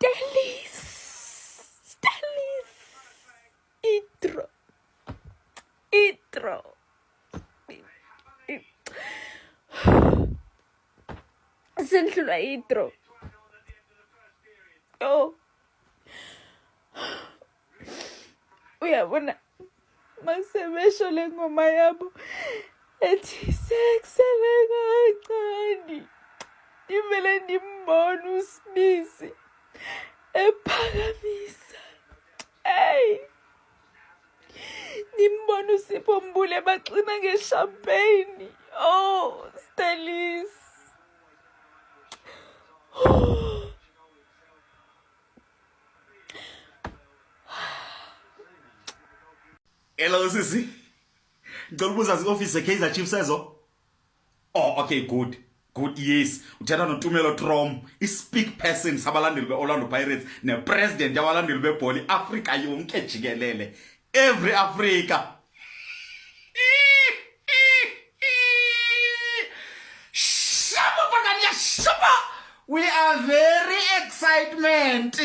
Stellis. Itro. Senhlula itro. Oh. Uyabona masebesho lengoma yabo ethi sekusebenga kancane ivele ndimbona uSmisi ephakamisa ndimbona uSipho Mbule baxina ngeshampeyini. Oh, Stellis. Hello sisi. Ngicela ukubuza office Kaizer Chiefs ezo. Oh, okay, good. Good, yes. Uthetha noTumelo Trom, i-speak person sabalandeli be-Orlando Pirates ne-president yabalandeli bebhola Africa yonke jikelele. Every Africa. Shaba bakanya shaba. We are very excitement.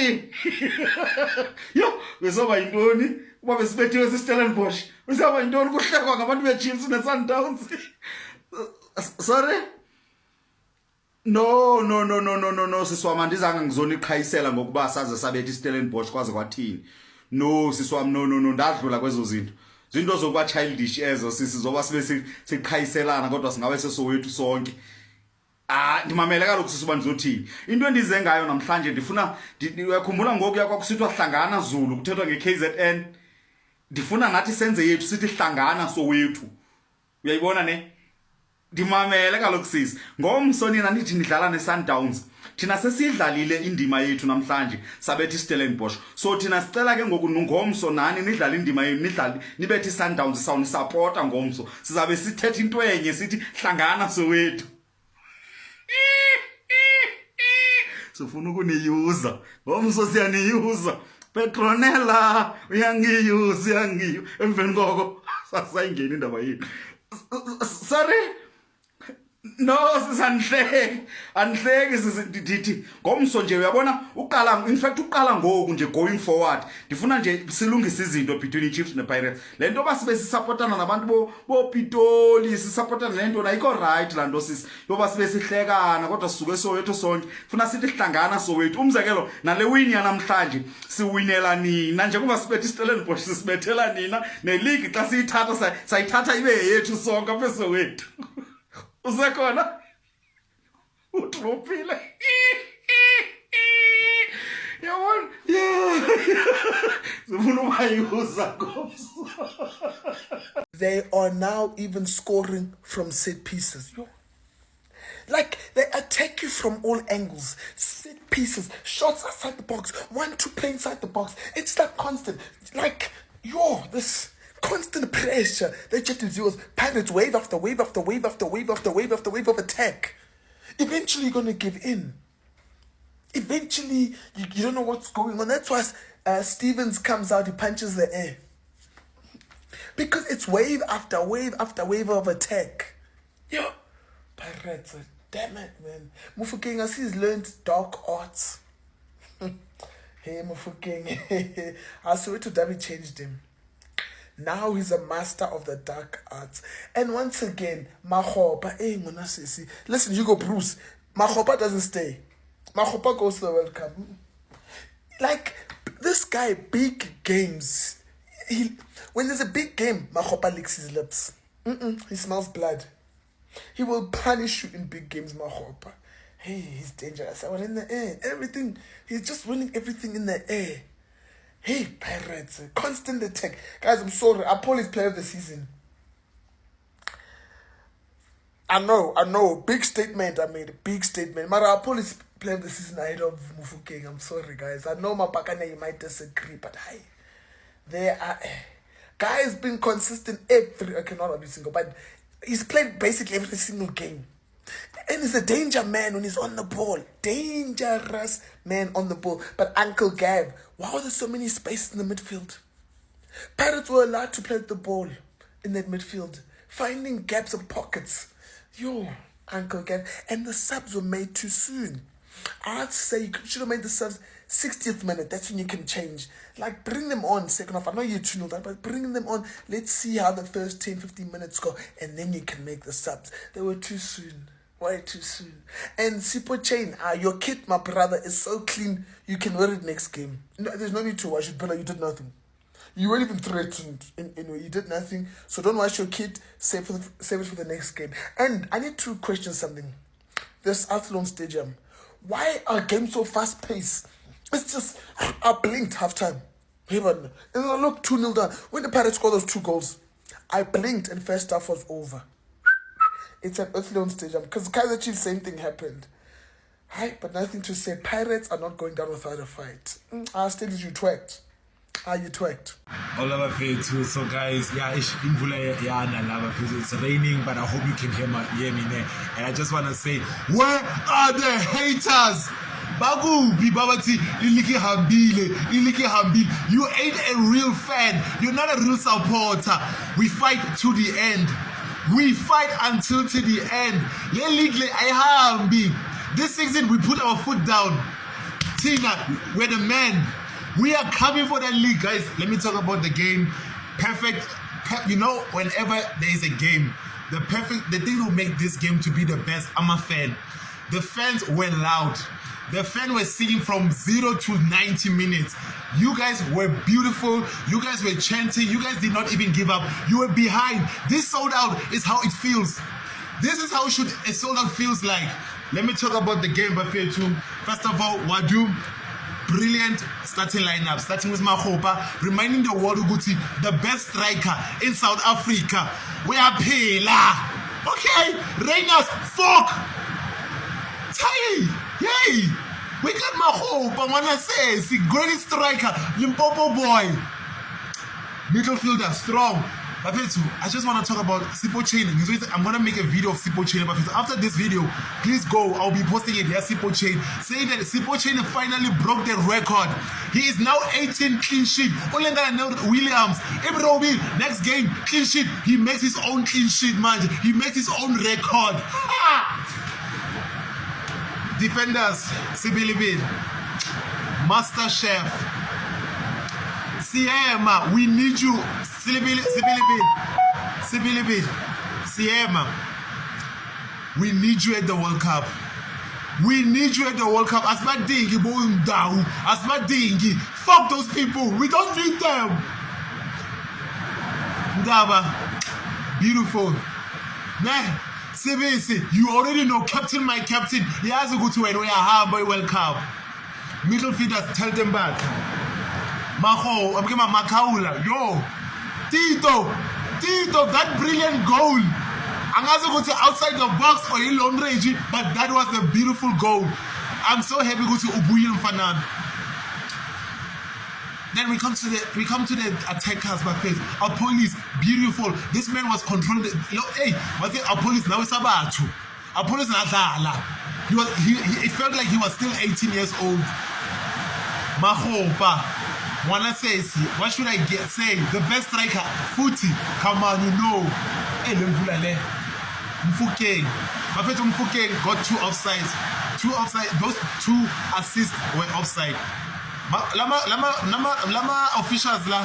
Yo, wesoba yintoni? Uba besibethiwe siStellenbosch. Wesoba yintoni kuhlekwa ngabantu beChiefs neSundowns? Sorry? No, siswami andizange ngizona iqhayisela ngokuba saze sabethi iStellenbosch kwaze kwathini. No, siswami no, ndadlula kwezo zinto. Zinto zokuba childish ezo sizoba sibe siqhayiselana kodwa singabe sesowethu sonke. Ndimamele kaloku sisuba ndizothini. Into endize ngayo namhlanje ndifuna uyakhumbula ngoku yakwakusithwa hlangana Zulu kuthethwa ngeKZN. Ndifuna nathi senze yethu sithi hlangana sowethu. Uyayibona ne? Ndimamele kaloku sisi. Ngomso nina nithi nidlala neSundowns. Thina sesidlalile indima yethu namhlanje sabethi iStellenbosch. So thina sicela ke ngoku ngomso nani nidlala indima yenu nidlala nibethi iSundowns sawuni supporta ngomso. Sizabe sithetha into enye sithi hlangana sowethu. Sifuna ukuniyuza. Ngomso siyaniyuza. Petronella uyangiyuza emveni koko sasayingena indaba yethu. Sorry. No, andihleki sizithi ngomso nje uyabona uqala in fact uqala ngoku nje going forward ndifuna nje silungise izinto between iChiefs nePirates lento basibe sisupportana nabantu boPitoli sisupportana lento ayikho right la nto sisi yoba sibe sihlekana kodwa sisuke sowethu sonke funa sithi hlangana sowethu umzekelo nale win yanamhlanje siwinela nina nje kuba sibethi iStellenbosch sisibethela nina neleague xa siyithatha sayithatha ibe yethu sonke apha sowethu. Usekhona utropile yabona zifuna ubayuza ngomso. They are now even scoring from set pieces. Like they attack you from all angles, set pieces, shots outside the box, 1-2 play inside the box. It's that constant, like this constant pressure that you have to deal with. Pirates wave after wave after wave after wave after wave after wave of attack. Eventually you're going to give in. Eventually you don't know what's going on. That's why Stevens comes out, he punches the air. Because it's wave after wave after wave of attack. Pirates, damn it, man. Mufokeng, I see he's learned dark arts. Hey, Mufokeng. I saw it to David changed him. Now he's a master of the dark arts. And once again, Makgopa, listen, Hugo Bruce, Makgopa doesn't stay. Makgopa goes to the World Cup. Like, this guy, big games. When there's a big game, Makgopa licks his lips. He smells blood. He will punish you in big games, Makgopa. Hey, he's dangerous. I was in the air. Everything. He's just winning everything in the air. Hey, Pirates, constant attack. Guys, I'm sorry. Apollo is player of the season. I know. Big statement I made. Big statement. Mara Apollo is player of the season ahead of Mufokeng. I'm sorry, guys. I know Mapakane, you might disagree, but there are... Guy's been consistent not every single, but he's played basically every single game. And he's a danger man when he's on the ball. Dangerous man on the ball. But Uncle Gav, why are there so many spaces in the midfield? Pirates were allowed to play the ball in that midfield, finding gaps and pockets. Uncle Gav. And the subs were made too soon. I'd say you should have made the subs 60th minute. That's when you can change. Like, bring them on second half. I know you're 2-0 down, but bring them on. Let's see how the first 10, 15 minutes go, and then you can make the subs. They were too soon. Way too soon. And Sipo Chain, your kit, my brother, is so clean. You can wear it next game. No, there's no need to wash it, Bella. You did nothing. You weren't even threatened. You did nothing. So don't wash your kit. Save it for the next game. And I need to question something. This Athlone Stadium. Why are games so fast paced? It's just, I blinked halftime. And then I looked 2-0 down. When the Pirates scored those 2 goals, I blinked and first half was over. It's at Athlone Stadium. Because Kaiser Chiefs, same thing happened. Hi, but nothing to say. Pirates are not going down without a fight. Still, you twerked. You twerked. All lava too. So guys, it's raining, but I hope you can hear me there. And I just want to say, where are the haters? Bagu Bibabati Iliki Hambile. You ain't a real fan. You're not a real supporter. We fight to the end. We fight until to the end. This season we put our foot down. Tina, we're the men. We are coming for that league, guys. Let me talk about the game. Perfect. You know, whenever there is a game, the thing will make this game to be the best. I'm a fan. The fans were loud. The fans were singing from 0 to 90 minutes. You guys were beautiful. You guys were chanting. You guys did not even give up. You were behind. This sold out is how it feels. This is how a sold out feels like. Let me talk about the game, Buffet too. First of all, Wadu. Brilliant starting lineup, starting with Makgopa, reminding the world Uguti, the best striker in South Africa. We are Pela. Okay, Reiners, fuck. Hey, we got Makgopa, wanna say, the greatest striker, Limpopo boy. Midfielder, strong. I just want to talk about Sipo Chain. I'm going to make a video of Sipo Chain. After this video, please go. I'll be posting it. There's Sipo Chain. Saying that Sipo Chain finally broke the record. He is now 18 clean sheet. Only that I know Williams. Ibrobi, next game, clean sheet. He makes his own clean sheet, man. He makes his own record. Defenders, Sibilibid. Master Chef. Siema, we need you. Siema, we need you at the World Cup. We need you at the World Cup. Asmadingi, Boundau, Asmadingi. Fuck those people. We don't need them. Ndaba, beautiful. Man, CBC, you already know my captain. He has to go to win. We are World Cup. Middle fielders, tell them back. Maho, I'm gonna Makaula. Yo. Tito, that brilliant goal. I'm also going to outside the box or in long range, but that was a beautiful goal. I'm so happy go to Ubuyi and Fanan. Then we come to the attackers, my face. Our police, beautiful. This man was controlling. Hey, was it our police now? It's about our police Nazala. It felt like he was still 18 years old. Mahopa. Wanna say, what should I say? The best striker, Footy. Come on, you know. Hey, Mfuke. Mfuke got 2 offsides. 2 offside. Those 2 assists were offside. Lama officials la.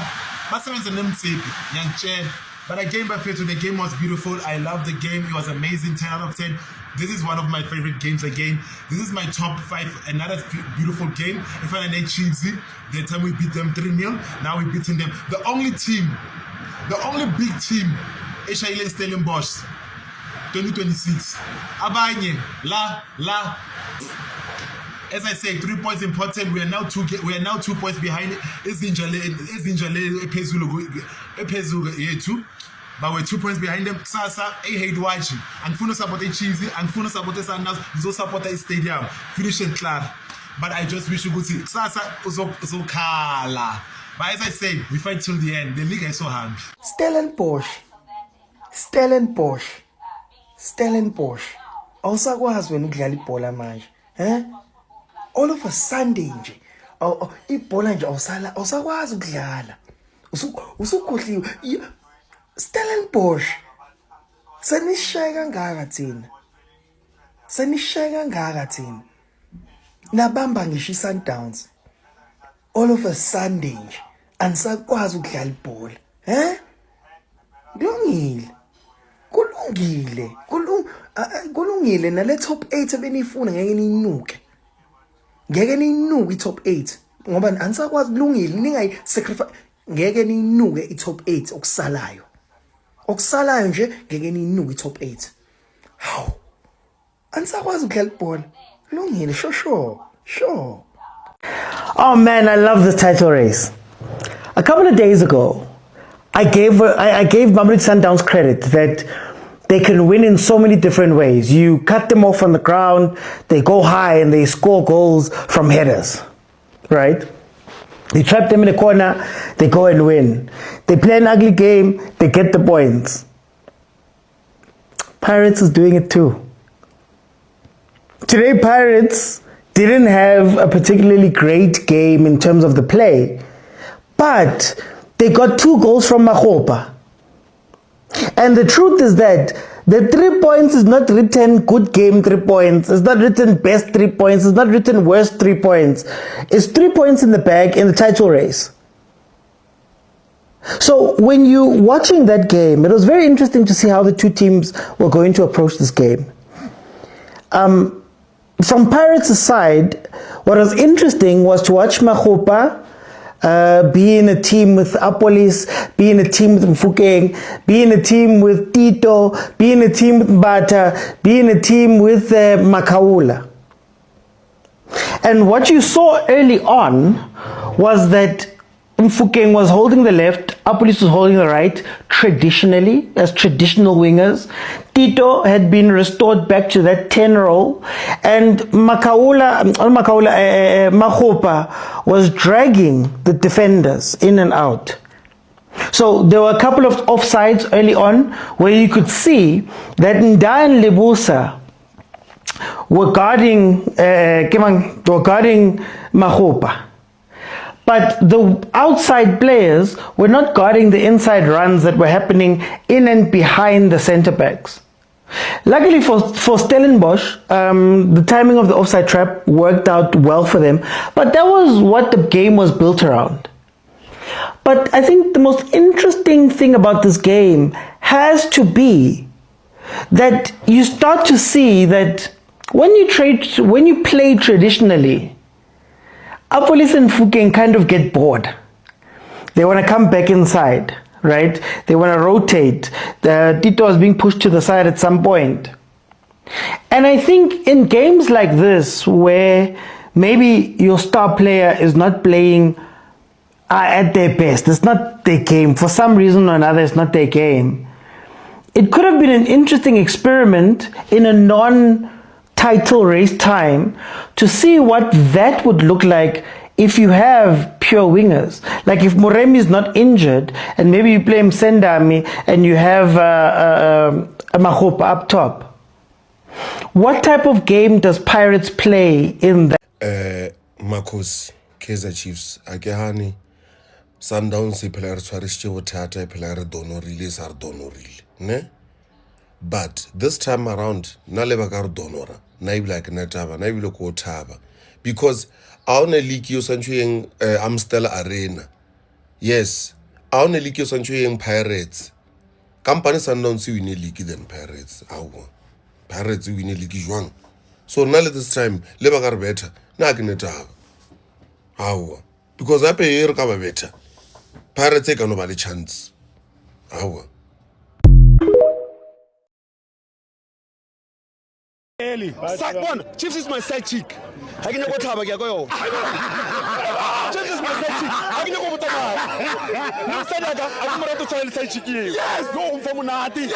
But again, the game was beautiful. I loved the game. It was amazing. 10 out of 10. This is one of my favorite games again. This is my top 5. Another beautiful game. If I need cheesy, the time we beat them 3-0, now we're beating them. The only big team is Stellenbosch 2026. Abanye, la. As I say, 3 points important. We are now 2 points behind. Ezinjale Epezuga but we're 2 points behind them. Sasa, I hate watching. And Funo support cheesy, and Funo support Sanders, Zo support stadium. Finish it clear. But I just wish you could see Sasa Uzokala. But as I said, we fight till the end. The league is so happy. Stellenbosch. Awusakwazi wena ukudlala ibhola manje. All of a Sunday nje. Ibhola nje awusakwazi ukudlala. Usukhohliwe. Stellenbosch. Senishaya kangaka thina. nabamba ngisho iSundowns all of a Sunday nje anisakwazi ukudlala ibhola kulungile nale top 8 ebenifuna ngeke niyinuke i-top 8 ngoba anisakwazi kulungile ningayi sacrifice ngeke niyinuke i-top 8 okusalayo nje ngeke niyinuke i-top 8 haw anisakwazi ukudlala ibhola kulungile sure. Oh man, I love this title race. A couple of days ago, I gave Mamelodi Sundowns credit that they can win in so many different ways. You cut them off on the ground, they go high and they score goals from headers, right? You trap them in a corner, they go and win. They play an ugly game, they get the points. Pirates is doing it too. Today, Pirates didn't have a particularly great game in terms of the play, but they got 2 goals from Makgopa. And the truth is that the 3 points is not written good game 3 points, it's not written best 3 points, it's not written worst 3 points. It's 3 points in the bag in the title race. So when you watching that game, it was very interesting to see how the two teams were going to approach this game. From Pirates' side, what was interesting was to watch Makgopa be in a team with Apolis, be in a team with Mfukeng, be in a team with Tito, be in a team with Mbata, be in a team with Makaula. And what you saw early on was that Mfukeng was holding the left, Apolis was holding the right, traditionally, as traditional wingers. Tito had been restored back to that 10 role, and Makgopa was dragging the defenders in and out. So there were a couple of offsides early on where you could see that Nda and Lebusa were guarding Makgopa. But the outside players were not guarding the inside runs that were happening in and behind the centre backs. Luckily for Stellenbosch, the timing of the offside trap worked out well for them, but that was what the game was built around. But I think the most interesting thing about this game has to be that you start to see that when you play traditionally, Apolis and Mfukeng kind of get bored. They want to come back inside, right? They want to rotate. Tito is being pushed to the side at some point. And I think in games like this, where maybe your star player is not playing at their best, it's not their game, for some reason or another, it's not their game, it could have been an interesting experiment in a non-title race time to see what that would look like if you have pure wingers. Like if Moremi is not injured and maybe you play Msendami and you have a Makgopa up top. What type of game does Pirates play in that? Marcos, Kaizer Chiefs, Akehani, Sundowns, Pelare Swarische Wotata, Pelare Donorile, Sardonoril, ne? But this time around, Nalebakar Donora, Naibla Natava, Naiblo Kotava, because I only leak you century Amstel Arena. Yes, I only leak you century Pirates. Companies Sundowns we need leaky than Pirates. Pirates we need leaky Juang. So now at this time, Lebakar better, Nagnetava. Because I pay here cover better. Pirates take nobody chance. Sakbon, Chiefs is my side chick. I can go to Habago. Chiefs is my side chick. I can go to Habago. You said that I'm going to tell the side chick. Yes, go from Munati.